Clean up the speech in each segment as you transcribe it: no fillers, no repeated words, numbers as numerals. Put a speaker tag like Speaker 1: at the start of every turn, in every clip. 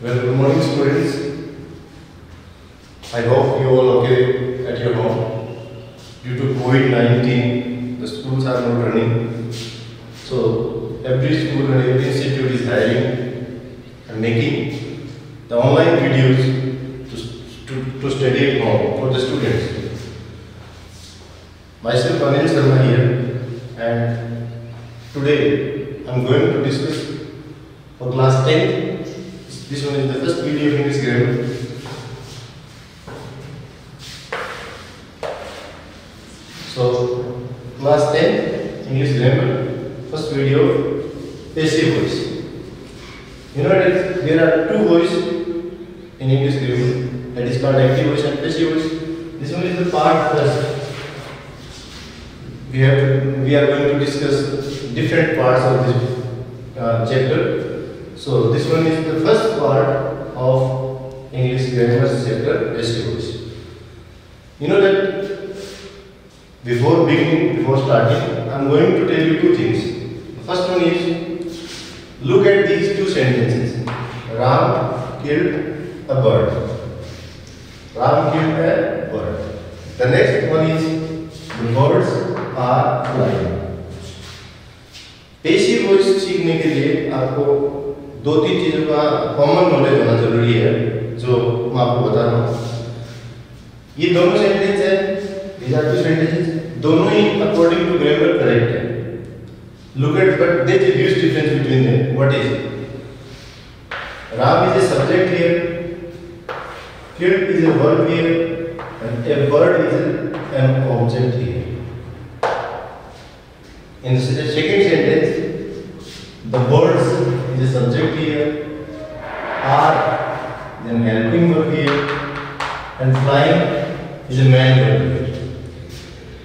Speaker 1: Well, good morning, students. I hope you all okay at your home. Due to COVID-19, the schools are not running. So every school and every institute is hiring and making the online videos to study at home for the students. Myself, Anil Sharma here, and today I am going to discuss for class 10. This one is the first video of English grammar. So, class 10 English grammar, first video, passive voice. You know that there are two voices in English grammar, that is called active voice and passive voice. This one is the part first. We are going to discuss different parts of this chapter. So this one is the first part of English grammar chapter, passive voice. You know that before starting, I am going to tell you two things. The first one is, look at these two sentences. Ram killed a bird. Ram killed a bird. The next one is, the birds are flying. Passive voice सीखने के लिए आपको दो तीन चीजों का common knowledge होना जरूरी है, जो मैं आपको बता रहा हूँ। ये दोनों सेंटेंस है, these are two sentences, दोनों ही अकॉर्डिंग टू ग्रामर करेक्ट है। Look at, but there is a huge difference between them. What is it? Ram is a subject here, killed is a verb here, and a bird is an object here. In the second sentence, the birds is a subject here, are is an helping verb here, and flying is a main verb here.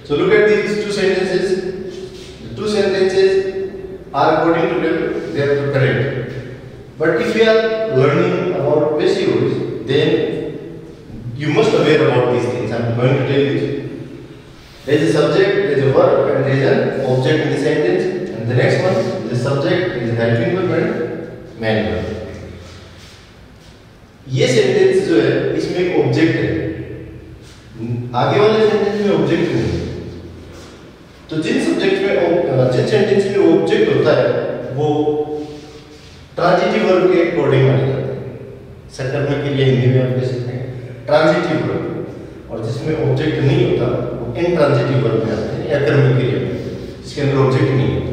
Speaker 1: So look at these two sentences. The two sentences are according to them, they are correct. But if you are learning about passive voice, then you must aware about these things. I am going to tell you this. There is a subject, there is a verb, and there is an object in the sentence. And the next one is a subject, is a helping verb and main verb. ये sentence जो है, इसमें एक object है. आगे वाले sentence में object नहीं है. तो जिन सेंटेंस में ऑब्जेक्ट होता है, वो ट्रांजिटिव वर्ब के अकॉर्डिंग माने जाते हैं. सकर्मक के लिए हिंदी में आप कह सकते हैं ट्रांजिटिव वर्ब. और जिसमें ऑब्जेक्ट नहीं होता, इंट्रांजिटिव वर्ब में आते हैं या कर्म क्रिया में, जिसके अंदर ऑब्जेक्ट नहीं होता.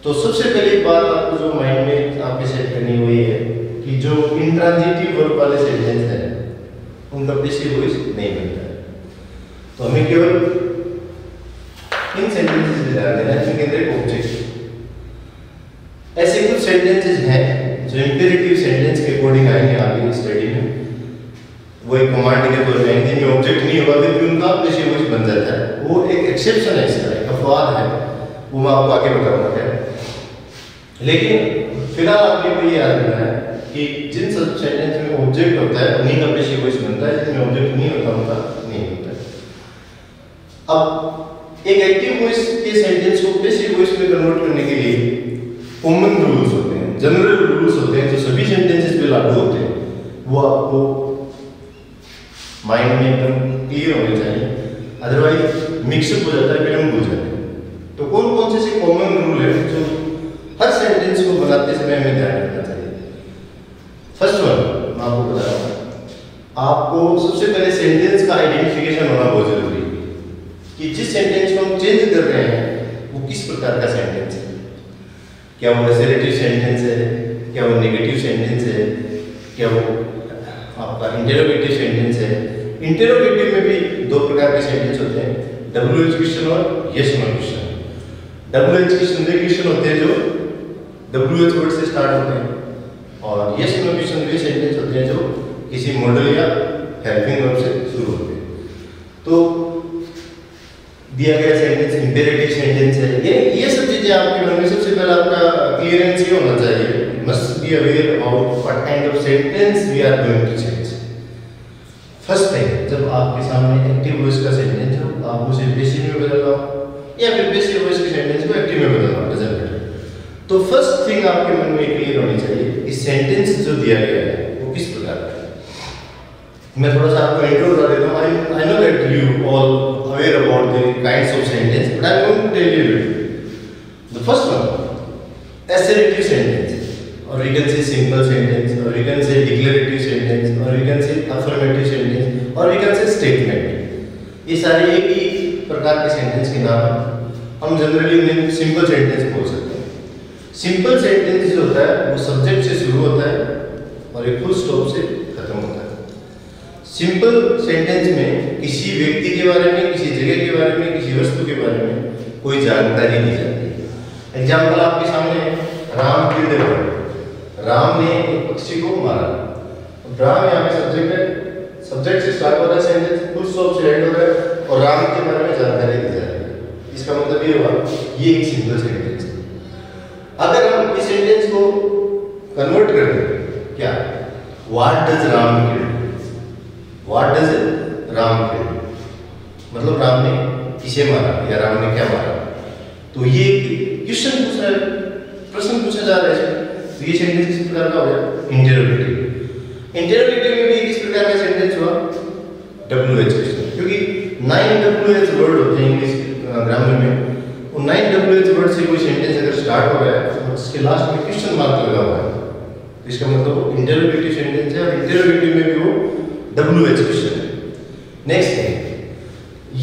Speaker 1: तो सबसे पहली बात आपको जो माइंड में आपके सेट करनी हुई है कि जो इंट्रांजिटिव वर्ब वाले सेंटेंस हैं, उनका पैसिव वॉइस नहीं बनता है. तो हमें केवल इन सेंटेंसेस पे ध्यान देना है जिनके अंदर एक ऑब्जेक्ट. ऐसे कुछ सेंटेंसेस हैं जो इंपेरेटिव सेंटेंस के अकॉर्डिंग आएंगे आगे स्टडी में. वो एक कमांड के तौर पे हिंदी में ऑब्जेक्ट नहीं होगा, फिर भी उनका पैसिव वॉइस बन जाता है. वो एक एक्सेप्शन है, इसका एक अपवाद है, वो मैं आपको आगे बताऊंगा क्या. लेकिन फिलहाल आपने को ये याद रखना है कि जिन सब सेंटेंस में ऑब्जेक्ट होता है उन्हीं का पैसिव वॉइस बनता है, जिनमें ऑब्जेक्ट नहीं होता उनका नहीं होता है. अब एक एक्टिव वॉइस के सेंटेंस को पैसिव वॉइस में कन्वर्ट करने के लिए कॉमन रूल्स होते हैं, जनरल रूल्स होते हैं, जो सभी सेंटेंसेस पे लागू होते हैं. वो आपको माइंड में एकदम क्लियर होने चाहिए, अदरवाइज मिक्सअप हो जाता है, फिर हम भूल जाते हैं. तो कौन कौन से कॉमन रूल है जो हर सेंटेंस को बनाते समय हमें ध्यान रखना चाहिए. फर्स्ट वन मैं आपको बता रहा हूँ, आपको सबसे पहले सेंटेंस का आइडेंटिफिकेशन होना बहुत जरूरी है कि जिस सेंटेंस को हम चेंज कर रहे हैं वो किस प्रकार का सेंटेंस है. क्या वो असेरेटिव सेंटेंस है, क्या वो नेगेटिव सेंटेंस है, क्या वो आपका इंटेरोगेटिव सेंटेंस है. इंटेरोगेटिव में भी दो प्रकार के सेंटेंस होते हैं, WH क्वेश्चन और yes no question. WH question वे क्वेश्चन होते हैं जो WH वर्ड से स्टार्ट होते हैं, और यस नो क्वेश्चन वे सेंटेंस होते हैं जो किसी मॉडल या हेल्पिंग वर्ब से शुरू होते हैं. तो दिया गया सेंटेंस इंपेरेटिव सेंटेंस है. ये सब चीजें आपके मन में सबसे पहले आपका क्लियरेंस ये होना चाहिए, must be aware of what kind of sentence we are going to change. First thing, जब आपके सामने एक्टिव वॉइस का सेंटेंस हो, आप उसे पैसिव में बदल रहा हो या फिर पैसिव वॉइस के सेंटेंस को एक्टिव में बदल रहा हो, डजंट मैटर. तो फर्स्ट थिंग आपके मन में क्लियर होनी चाहिए, इस सेंटेंस जो दिया गया है मैं थोड़ा सा आपको इंट्रो बता देता हूँ। I know that you all aware about the kinds of sentence, but I am going to tell you it. The first one, assertive sentence, or we can say simple sentence, or we can say declarative sentence, or we can say affirmative sentence, or we can say statement। ये सारे एक ही प्रकार के sentence के नाम हैं। हम generally उन्हें सिंपल सेंटेंस बोल सकते हैं। सिंपल सेंटेंस जो होता है वो सब्जेक्ट से शुरू होता है और एक फुल स्टॉप से खत्म होता है। सिंपल सेंटेंस में किसी व्यक्ति के बारे में, किसी जगह के बारे में, किसी वस्तु के बारे में कोई जानकारी दी जाती है। एग्जाम्पल आपके सामने है, राम किल्ड ए बर्ड। राम ने एक पक्षी को मारा। राम यहाँ पे सब्जेक्ट है, सब्जेक्ट से स्टार्ट हो रहा है सेंटेंस, फुल स्टॉप से एंड हो रहा है और राम के बारे में जानकारी दी जा रही है। इसका मतलब ये हुआ ये एक सिंपल सेंटेंस है। अगर हम इस सेंटेंस को कन्वर्ट कर दें, क्या what does Ram kill, what does Ram kill, मतलब राम ने किसे मारा या राम ने क्या मारा। तो ये क्वेश्चन पूछ रहा है, प्रश्न पूछा जा रहा है। तो ये सेंटेंस किस प्रकार का हो गया, इंटेरोगेटिव। इंटेरोगेटिव में भी किस प्रकार का सेंटेंस हुआ, WH क्वेश्चन, क्योंकि 9 WH वर्ड होते हैं इंग्लिश ग्रामर में। वो 9 WH वर्ड से कोई सेंटेंस अगर स्टार्ट हो रहा है तो उसके लास्ट में क्वेश्चन मार्क लगा हुआ है, तो इसका मतलब वो इंटेरोगेटिव सेंटेंस है। और इंटेरोगेटिव में भी वो WH क्वेश्चन है। नेक्स्ट है,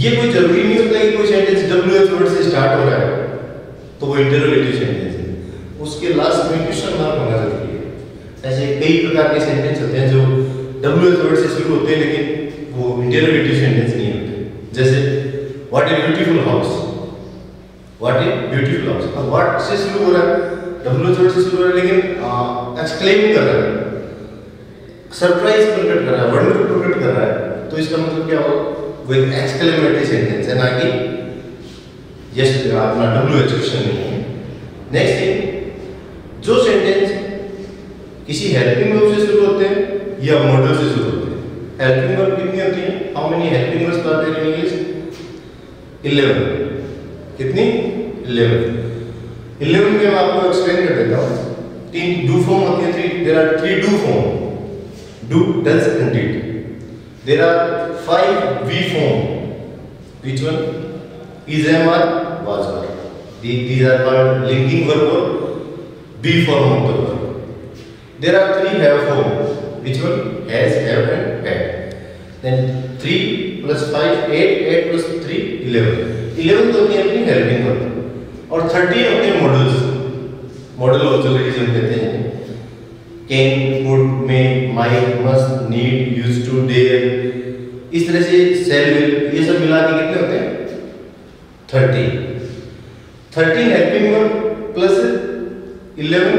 Speaker 1: ये कोई जरूरी नहीं होता कि कोई सेंटेंस WH वर्ड से स्टार्ट हो रहा है तो वो इंटेरोगेटिव सेंटेंस है, उसके लास्ट में क्वेश्चन मार्क होना जरूरी है। ऐसे कई प्रकार के सेंटेंस होते हैं जो WH वर्ड से शुरू होते हैं लेकिन वो इंटेरोगेटिव सेंटेंस नहीं होते। जैसे what a beautiful house, what a beautiful house. अब व्हाट से शुरू हो रहा है, WH वर्ड से शुरू हो रहा है लेकिन एक्सक्लेम कर रहा है, सरप्राइज प्रकट कर रहा है, वंडर प्रकट कर रहा है, तो इसका मतलब क्या होगा, वो एक एक्सक्लेमेटरी सेंटेंस है, ना कि यस अपना WH क्वेश्चन नहीं है। नेक्स्ट थिंग, जो सेंटेंस किसी हेल्पिंग वर्ब से शुरू होते हैं या मॉडल से शुरू होते हैं। हेल्पिंग वर्ब कितनी होती है, how many helping verbs are there in English, 11। कितनी, 11 में मैं आपको एक्सप्लेन कर देता हूँ। 3 डू फॉर्म होती है, there are 3 do form, do, does and did. There are 5 we form. Which one? Is, am, are, was, were. These are called linking verb or be form of the verb. There are 3 have form. Which one? Has, have and had. Then 3 plus 5 8, 8 plus 3 11. 11 तो होती है अपनी helping verb और 13 होते हैं models. Model auxiliaries हम कहते हैं, can, would, may, might, must, need, used to, dare, इस तरह से सेल, विल, ये सब मिला के कितने होते हैं, 13 helping verb plus 11,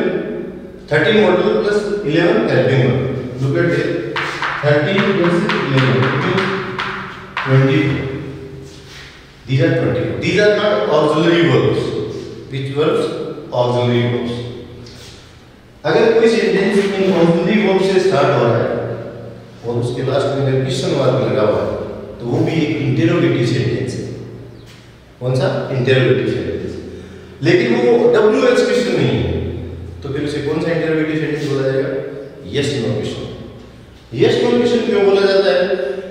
Speaker 1: 13 model plus 11 helping verb. Look at this, 13 plus 11 24. These are 24. These are not auxiliary verbs. Which verbs? Auxiliary verbs. अगर कोई सेंटेंस में ऑक्सिलरी वर्ब से स्टार्ट हो रहा है और उसके लास्ट में अगर क्वेश्चन मार्क लगा हुआ है तो वो भी एक इंटेरोगेटिव सेंटेंस है। कौन सा, इंटेरोगेटिव सेंटेंस। लेकिन वो WH क्वेश्चन नहीं है, तो फिर उसे कौन सा इंटेरोगेटिव सेंटेंस बोला जाएगा, yes no question. Yes no question क्यों बोला जाता है,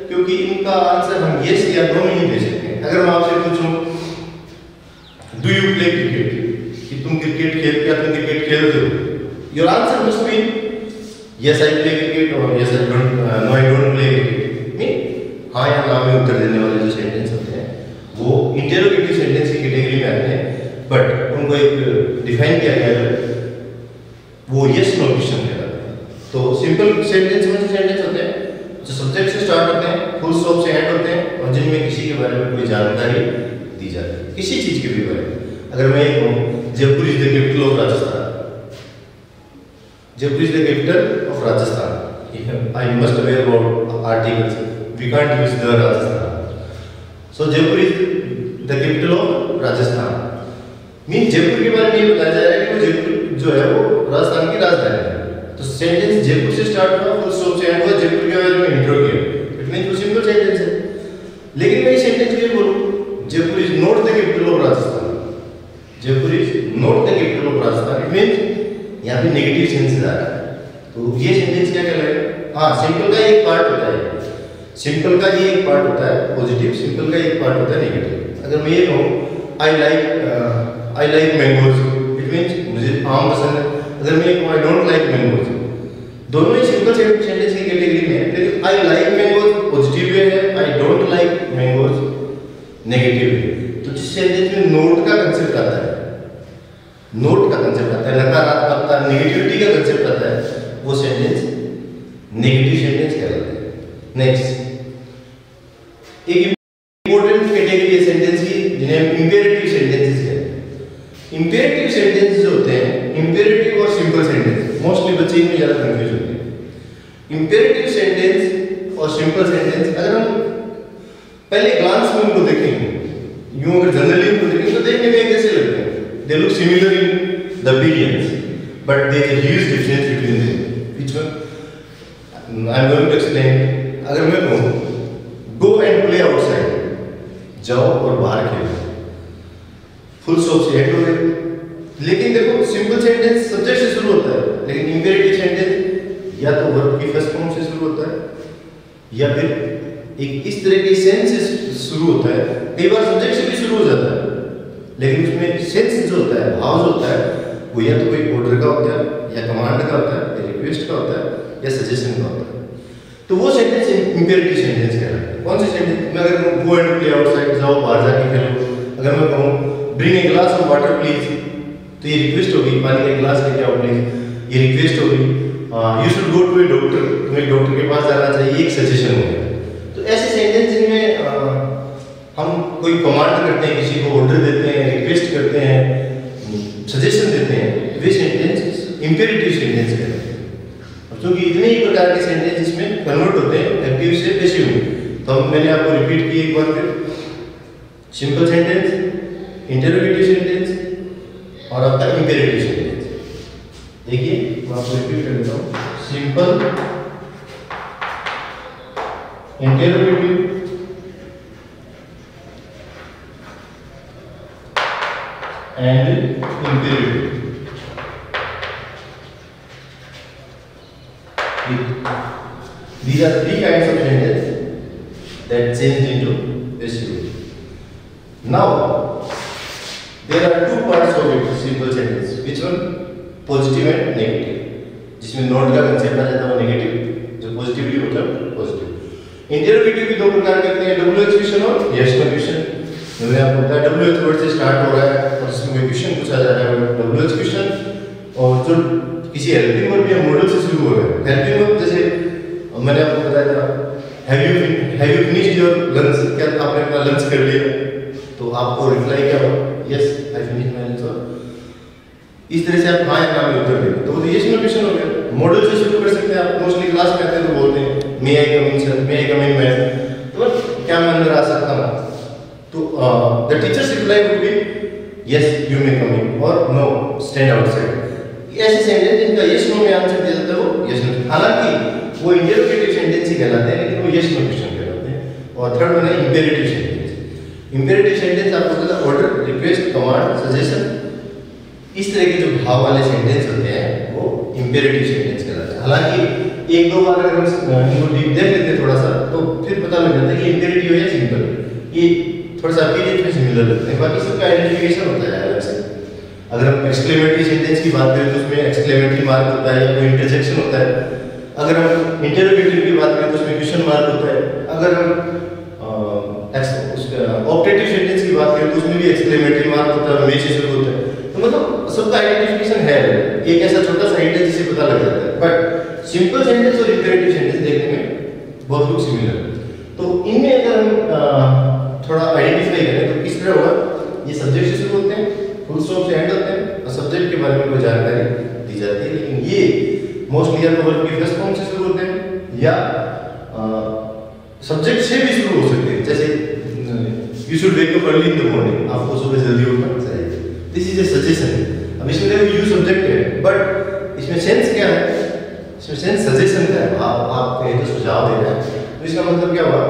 Speaker 1: क्योंकि इनका आंसर हम यस या नो नहीं दे सकते। अगर मैं आपसे पूछूं डू यू प्ले क्रिकेट, कि तुम क्रिकेट खेलते हो, your answer must be yes I play cricket or yes I don't no I don't play cricket। नहीं, हाँ या ना में उत्तर देने वाले जो सेंटेंस होते हैं वो इंटेरोगेटिव सेंटेंस की कैटेगरी में आते हैं, बट उनको एक डिफाइन किया गया है, वो यस नो क्वेश्चन कहलाते हैं। तो सिंपल सेंटेंस में जो सेंटेंस होते हैं जो सब्जेक्ट से स्टार्ट होते हैं, फुल स्टॉप से एंड होते हैं और जिनमें किसी के बारे में कोई जानकारी दी जाती है, किसी चीज के भी बारे में। अगर मैं ये कहूँ Jaipur is the capital of Rajasthan, Jaipur is the capital of Rajasthan. I must aware about articles. We can't use the Rajasthan. So Jaipur is the capital of Rajasthan. Mean Jaipur के बारे में ये बताया जा रहा है कि वो जयपुर जो है वो राजस्थान की राजधानी है। तो सेंटेंस जयपुर से स्टार्ट हुआ, फुल स्टॉप से एंड हुआ, जयपुर के बारे में इंट्रो किया। इट मींस वो सिंपल सेंटेंस है। लेकिन मैं ये सेंटेंस ये बोलूँ Jaipur is not the capital of Rajasthan, Jaipur is not the capital of Rajasthan, it means यहाँ पे नेगेटिव सेंस आ रहा है। तो ये सेंटेंस क्या कहलाएगा, हाँ सिंपल का एक पार्ट होता है सिंपल का ये एक पार्ट होता है पॉजिटिव, सिंपल का एक पार्ट होता है नेगेटिव। अगर मैं ये कहूँ आई लाइक मैंगोज, इट मीन्स मुझे आम पसंद है। अगर मैं कहूँ आई डोंट लाइक मैंगोज, दोनों ही सिंपल सेंटेंस की कैटेगरी में है। लेकिन I like mangoes positive way है, I don't like mangoes negative way. तो जिस सेंटेंस में नोट का कंसेप्ट आता है, नोट का कंसेप्ट आता है, नकारात्मकता नेगेटिविटी का कंसेप्ट आता है, वो सेंटेंस नेगेटिव सेंटेंस कहलाता है। नेक्स्ट एक इंपॉर्टेंट कैटेगरी है सेंटेंस की जिन्हें हम इंपेरेटिव सेंटेंसेस कहते हैं। इंपेरेटिव सेंटेंसेस होते हैं, इंपेरेटिव और सिंपल सेंटेंस, मोस्टली बच्चे इनमें ज्यादा कंफ्यूज होते हैं। इंपेरेटिव सेंटेंस और सिंपल सेंटेंस अगर हम पहले ग्लांस में उनको देखेंगे, यूं अगर जनरली उनको देखेंगे तो देखने में एक जैसे लगते हैं, they look similar in the appearance but there is a huge difference between them. Which one I am going to explain. अगर मैं कहूं गो एंड प्ले आउटसाइड, जाओ और बाहर खेलो, फुल स्टॉप से एंड हो गए। लेकिन देखो सिंपल सेंटेंस सब्जेक्ट से शुरू होता है, लेकिन इंपेरेटिव सेंटेंस या तो वर्ब की फर्स्ट फॉर्म से शुरू होता है या फिर एक इस तरह के सेंस से शुरू होता है। कई बार सब्जेक्ट से भी शुरू हो जाता है, लेकिन उसमें सेंस जो होता है, भाव जो होता है, वो या तो कोई ऑर्डर का होता है या कमांड का होता है या रिक्वेस्ट का होता है या सजेशन का होता है। तो वो सेंटेंस इंपेरेटिव सेंटेंस कहलाता है। कौन से सेंटेंस? मैं अगर गो एंड प्ले आउटसाइड, जाओ बाहर जाके खेलो, अगर मैं कहूँ bring a glass of water please, तो ये रिक्वेस्ट होगी, पानी का गिलास लेके आओ प्लीज, ये रिक्वेस्ट होगी। You should go to a doctor, तुम्हें डॉक्टर के पास जाना चाहिए, एक सजेशन हो गया। तो ऐसे सेंटेंस जिनमें हम कोई कमांड करते हैं, किसी को ऑर्डर देते हैं, रिक्वेस्ट करते हैं, सजेशन देते हैं, वे सेंटेंस इंपेरेटिव सेंटेंस कहलाते हैं। क्योंकि इतने ही प्रकार के सेंटेंस इसमें कन्वर्ट होते हैं एक्टिव से पैसिव में। तो मैंने आपको रिपीट किए एक बार फिर, सिंपल सेंटेंस, इंटरोगेटिव सेंटेंस और आपका इंपेरेटिव सेंटेंस। देखिए मैं आपको रिपीट कर देता हूँ, simple, interrogative, and imperative. These are three kinds of sentences that change into passive. Now there are two parts of it, simple sentence. Which one? Positive and negative. जिसमें note का concept आ जाता है वो negative, जो positively मतलब positive. Interrogative भी दो प्रकार के होते हैं, WH क्वेश्चन और यस नो क्वेश्चन। मैंने आपको बताया WH वर्ड से स्टार्ट हो रहा है और इसमें क्वेश्चन पूछा जा रहा है, WH क्वेश्चन। और जो किसी हेल्पिंग वर्ब या मॉडल से शुरू हो रहा है, हेल्पिंग वर्ब जैसे मैंने आपको बताया था, have you finished your lunch, क्या आपने अपना लंच कर लिया? तो आपको रिप्लाई क्या होगा? Yes I finished my lunch. इस तरह से आप हाँ या ना में उत्तर देंगे, तो वो यस नो क्वेश्चन हो गया। मॉडल से शुरू कर सकते हैं आप, मोस्टली क्लास में आते हैं तो बोलते हैं मे आई कम इन सर, मे आई कम इन मैम, तो क्या मैं अंदर आ सकता हूँ? तो the teachers reply would be yes you may come in और नो स्टैंड आउटसाइड। ऐसे सेंटेंस जिनका यस नो में आंसर दिया जाता है वो यस नो, हालांकि वो इंटरोगेटिव सेंटेंस ही कहलाते हैं, लेकिन वो यस नो क्वेश्चन कहलाते हैं। और थर्ड वन है इंपेरेटिव सेंटेंस। इंपेरेटिव सेंटेंस आपको पता है ऑर्डर, रिक्वेस्ट, कमांड, सजेशन, इस तरह के जो भाव वाले सेंटेंस होते हैं वो इंपेरेटिव सेंटेंस कहलाते हैं। हालांकि एक दो बार अगर हम इनको डीप देख लेते हैं थोड़ा सा, तो फिर पता लग जाता है कि इंपेरेटिव है या सिंपल, ये थोड़ा सा अपीयरेंस में सिमिलर लगते हैं, बाकी सबका आइडेंटिफिकेशन होता है अलग से। अगर हम एक्सक्लेमेटरी सेंटेंस की बात करें तो उसमें एक्सक्लेमेटरी मार्क होता है या कोई इंटरजेक्शन होता है। अगर हम इंटरोगेटिव की बात करें तो उसमें क्वेश्चन मार्क होता है। अगर हम ऑप्टेटिव सेंटेंस की बात करें तो उसमें भी एक्सक्लेमेटरी मार्क होता है, में से शुरू होता है। तो मतलब सबका आइडेंटिफिकेशन है, एक ऐसा छोटा सा हिंट है जिससे पता लग जाता है। बट सिंपल सेंटेंस और इंपेरेटिव सेंटेंस देखने में बहुत लोग सिमिलर है। तो इनमें अगर हम थोड़ा आइडेंटिफाई करें तो किस तरह होगा, ये सब्जेक्ट से शुरू होते हैं, फुल स्टॉप से एंड होते हैं और सब्जेक्ट के बारे में कोई जानकारी दी जाती है। लेकिन ये मोस्टली या तो वर्ब की फर्स्ट फॉर्म से शुरू होते हैं या सब्जेक्ट से भी शुरू हो सकते हैं। जैसे you should wake up early in the morning, आपको सुबह जल्दी उठना चाहिए, दिस इज ए सजेशन। अब इसमें देखो यू सब्जेक्ट है, बट इसमें सेंस क्या है? इसमें सेंस सजेशन का है, आप कहीं तो सुझाव दे रहे हैं, तो इसका मतलब क्या हुआ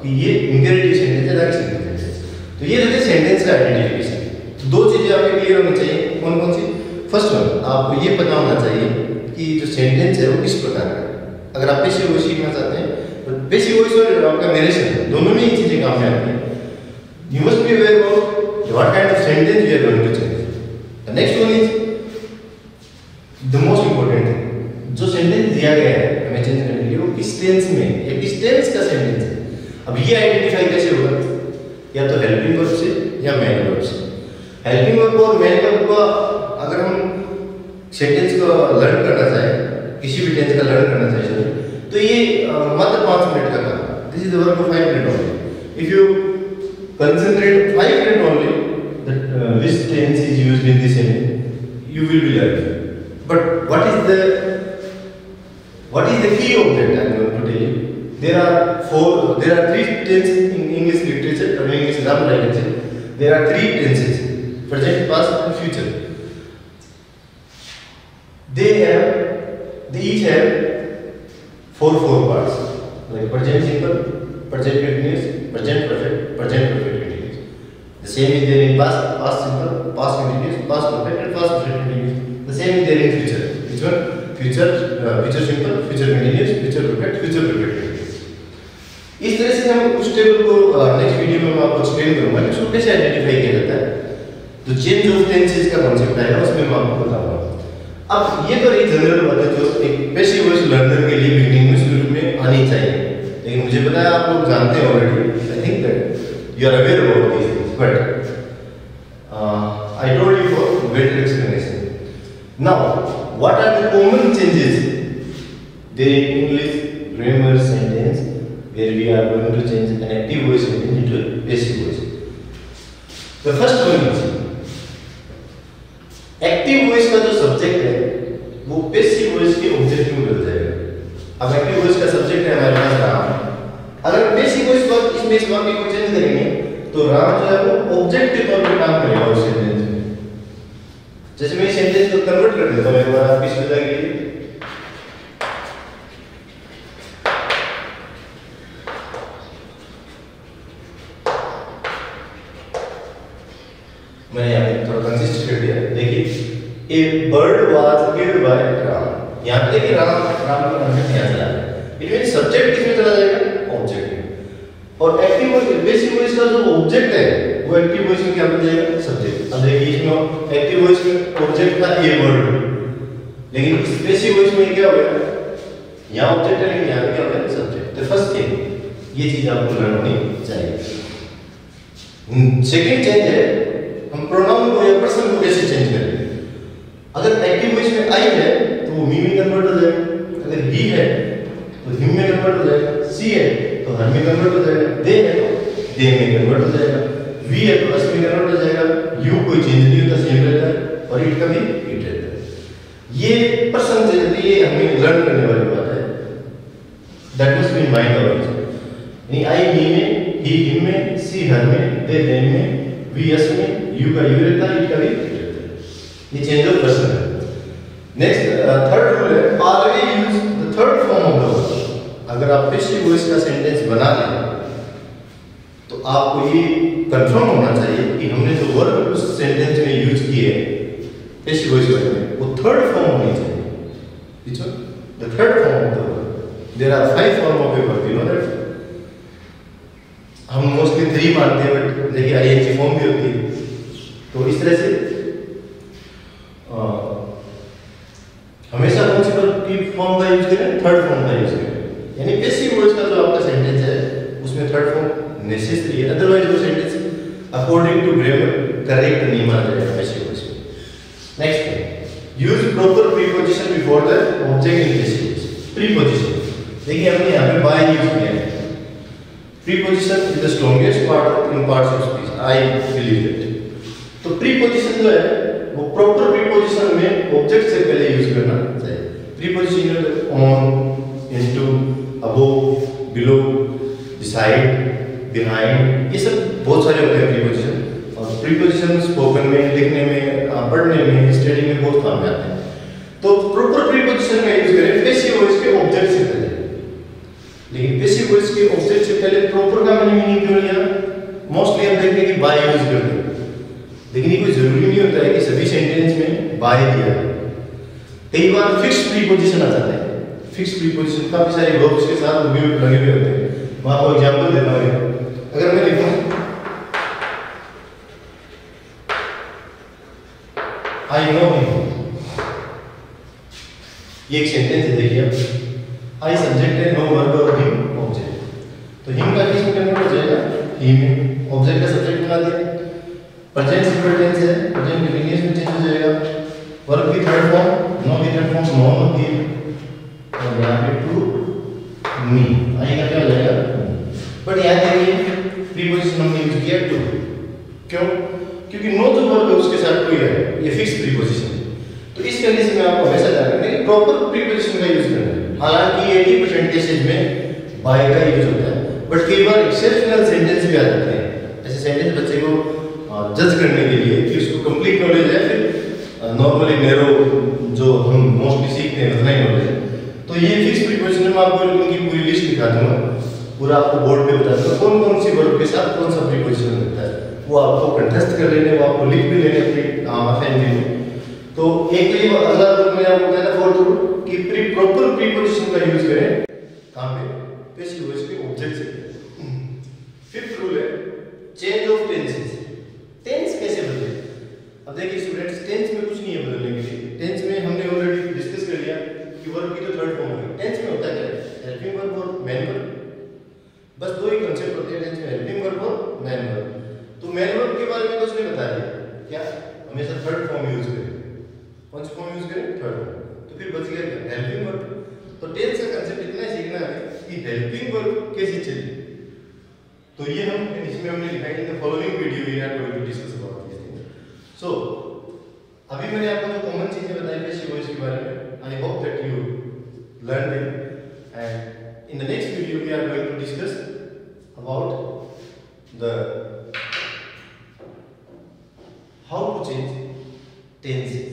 Speaker 1: कि ये इंपेरेटिव सेंटेंस है, डायरेक्ट सेंटेंस। तो ये देखिए सेंटेंस का आइडेंटिफिकेशन। दो चीजें आपके क्लियर होनी चाहिए, कौन कौन सी? फर्स्ट वन, आपको ये पता होना चाहिए कि जो सेंटेंस है वो किस प्रकार का है। अगर आप इसे वो सीखना चाहते हैं पैसिव वॉइस और आपका नरेशन दोनों में ही चीजें काम में आती हैं. You must be aware of what kind of sentence we are going to change. The next one is the most important thing. जो सेंटेंस दिया गया है हमें चेंज करने के लिए वो किस टेंस में है, किस टेंस का सेंटेंस है. अब ये आइडेंटिफाई कैसे होगा? या तो हेल्पिंग वर्ब से या मेन वर्ब से. हेल्पिंग वर्ब और मेन वर्ब का अगर हम सेंटेंस को लर्न करना चाहें, किसी भी टेंस का लर्न करना चाहें तो ये मात्र 5 मिनट का काम. This is the work of 5 minute only. If you concentrate 5 minutes only that which tense is used in this sentence, you will be learning. But what is the key of that? I am going to tell you. There are 3 tenses in English literature or English grammar literature. There are 3 tenses: present, past, and future. They each have 4 parts, like present simple, present continuous, present perfect, present perfect continuous. The same is there in past simple, past continuous, past perfect, and past perfect continuous. The same is there in future. Which one? Future simple, future continuous, future perfect, future perfect continuous. इस तरह से हम उस table को next video में मैं आपको explain करूंगा कि उसको कैसे आइडेंटिफाई किया जाता है. तो चेंज ऑफ टेंसेस का कॉन्सेप्ट आएगा, उसमें मैं आपको बताऊंगा. अब ये तो एक जनरल बात है जो एक पैसिव वॉइस लर्नर के लिए बिगिनिंग में शुरू में आनी चाहिए. लेकिन मुझे पता है आप लोग जानते हैं already. I think that you are aware about these things, but I told you for better explanation. Now what are the common changes there in English grammar sentence where we are going to change an active voice into passive voice. The first one is active voice का जो subject है वो passive voice के object में बदल जाएगा. अब active voice का सब्जेक्ट है हमारे पास राम. अगर पैसिव वॉइस पर इसमें इस वाक्य को चेंज करेंगे तो राम जो है वो ऑब्जेक्ट के तौर पर काम करेगा उस सेंटेंस में. जैसे मैं सेंटेंस को कन्वर्ट कर देता हूं एक बार आपकी सुविधा के लिए. मैंने यहाँ पे थोड़ा कंसिस्ट कर दिया. देखिए a bird was killed by Ram. यहाँ पे देखिए राम का कॉन्सेप्ट यहाँ चला गया. इट मींस सब्जेक्ट किसमें चला जाएगा? ऑब्जेक्ट में. और एक्टिव वॉइस पैसिव वॉइस का जो ऑब्जेक्ट है वो एक्टिव वॉइस में क्या बन जाएगा? सब्जेक्ट. अब देखिए इसमें एक्टिव वॉइस में ऑब्जेक्ट था ए वर्ड, लेकिन इस पैसिव वॉइस में क्या हो गया? यहाँ ऑब्जेक्ट है लेकिन यहाँ क्या हो गया? सब्जेक्ट. तो फर्स्ट थिंग ये चीज आपको लर्न होनी चाहिए. सेकंड चेंज है हम प्रोनाउन को या पर्सन को कैसे चेंज करेंगे. अगर एक्टिव वॉइस में आई है तो वो मी में कन्वर्ट हो जाएगा. अगर ही है तो हिम में कन्वर्ट हो जाएगा. सी है तो हर में कन्वर्ट हो जाएगा. दे है तो दे में कन्वर्ट हो जाएगा. वी है तो अस में कन्वर्ट हो जाएगा. यू कोई चेंज नहीं होता, सेम रहता है. और इट का भी इट रहता है. ये पर्सन से यदि ये हमें लर्न करने वाली बात है. That must be in mind always. यानी आई ही में, ही हिम में, सी हर में, दे देम में, वी अस में, यू का यू रहता है, इट का भी इट रहता है. ये चेंज ऑफ पर्सन है. नेक्स्ट थर्ड रूल है always use the third form of the verb. अगर आप पैसिव वॉइस का सेंटेंस बना लें तो आपको ये कंफर्म होना चाहिए कि हमने जो वर्ब उस सेंटेंस में यूज किए पैसिव वॉइस में वो थर्ड फॉर्म होनी चाहिए. which one? The third form of the verb. There are 5 form of a verb, you know that. हम मोस्टली 3 मानते हैं बट देखिए आईएनजी फॉर्म भी होती है. तो इस तरह से हमेशा कौन सी फॉर्म का यूज करें? थर्ड फॉर्म का यूज करें. यानी पैसिव वॉइस का जो आपका सेंटेंस है उसमें थर्ड फॉर्म नेसेसरी है. अदरवाइज वो sentence according to grammar correct नहीं माना जाएगा पैसिव वॉइस में. नेक्स्ट है use proper preposition before the object in passive voice. Preposition देखिए हमने यहाँ पे बाय यूज किया है. Preposition is the strongest part in parts of speech. I believe that. तो प्रीपोजिशन जो है वो प्रॉपर प्रीपोजिशन में ऑब्जेक्ट से पहले यूज करना चाहिए. Preposition on, into, above, below, beside, behind, ये सब बहुत सारे होते हैं प्रीपोजिशन. और प्रीपोजिशन स्पोकन में, लिखने में, पढ़ने में, स्टडी में बहुत काम में आते हैं. तो प्रॉपर प्रीपोजिशन में यूज करें पैसिव वॉइस के ऑब्जेक्ट से पहले. लेकिन पैसिव वॉइस के ऑब्जेक्ट से पहले प्रॉपर का मैंने मीनिंग क्यों लिया? मोस्टली हम देखते हैं कि बाय यूज करते हैं, लेकिन ये कोई जरूरी नहीं होता है कि सभी सेंटेंस में बाय दिया है. कई बार फिक्स्ड प्रीपोजिशन आ जाता है. फिक्स प्रीपोजिशन काफी सारे वर्ब्स के साथ लगे हुए होते हैं। मैं आपको एग्जांपल देता हूँ। अगर मैं लिखूं आई नो हिम, ये एक सेंटेंस है, देखिए आप। आई सब्जेक्ट है, नो वर्ब और हिम ऑब्जेक्ट। तो हिम का किस में कन्वर्ट हो जाएगा? ही में। ऑब्जेक्ट का सब्जेक्ट बना दिया। प्रेजेंट सिंपल टेंस है, प्रेजेंट कंटीन्यूअस में चेंज हो जाएगा। वर्ब की थर्ड फॉर्म, नो की थर्ड फॉर्म नॉन होती है, और यहाँ पे टू मी, आई का क्या हो जाएगा? बट यहाँ देखिए प्रीपोजिशन हमने यूज किया टू। क्यों? क्योंकि नो जो वर्ब है उसके साथ टू है, ये फिक्स प्रीपोजिशन है। तो इस कंडीशन में आपको हमेशा ध्यान रखना है प्रॉपर प्रीपोजिशन का यूज करना है। हालांकि 80% केसेज में बाय का यूज होता है, बट कई बार एक्सेप्शनल सेंटेंस भी आ जाते हैं। ऐसे सेंटेंस बच्चे को जज करने के लिए कि उसको कंप्लीट नॉलेज है, फिर नॉर्मली नैरो जो हम मोस्टली सीखते हैं उतना ही नॉलेज है। तो ये फिक्स प्रीपोजिशन में आपको उनकी पूरी लिस्ट दिखा दूंगा, पूरा आपको बोर्ड पे बता दूंगा कौन कौन सी वर्ब के साथ कौन सा प्रीपोजिशन होता है। वो आपको कंटेस्ट कर लेने, वो आपको लिख भी लेने अपनी फैमिली में। तो एक तो ये अगला रूल मैंने आपको बताया था, फोर्थ रूल, कि प्रॉपर प्रीपोजिशन का यूज करें कहां पे? पैसिव वॉइस के ऑब्जेक्ट से। फिफ्थ रूल है चेंज ऑफ टेंसेस। टेंस कैसे बदले? अब देखिए स्टूडेंट्स, टेंस में कुछ नहीं है बदलने के लिए। टेंस में हमने ऑलरेडी डिस्कस कर लिया कि वर्ब की तो थर्ड फॉर्म है। टेंस में होता क्या है? हेल्पिंग वर्ब और मेन वर्ब, बस दो ही कंसेप्ट होते हैं टेंस में, हेल्पिंग वर्ब और मेन वर्ब। तो मेन वर्ब के बारे में तो उसने बता दिया, क्या हमेशा थर्ड फॉर्म यूज करें। कौन सी फॉर्म यूज करें? Third form. तो फिर बच गया क्या? Helping verb. तो टेंस का कंसेप्ट इतना ही सीखना है कि हेल्पिंग वर्ब कैसे चले। तो ये हम इसमें हमने लिखा है in the following video we are going to discuss about this thing. So अभी मैंने आपको जो कॉमन चीजें बताई पैसिव वॉइस के बारे में, I hope that you learn it, and in the next video we are going to discuss about the how to change tenses.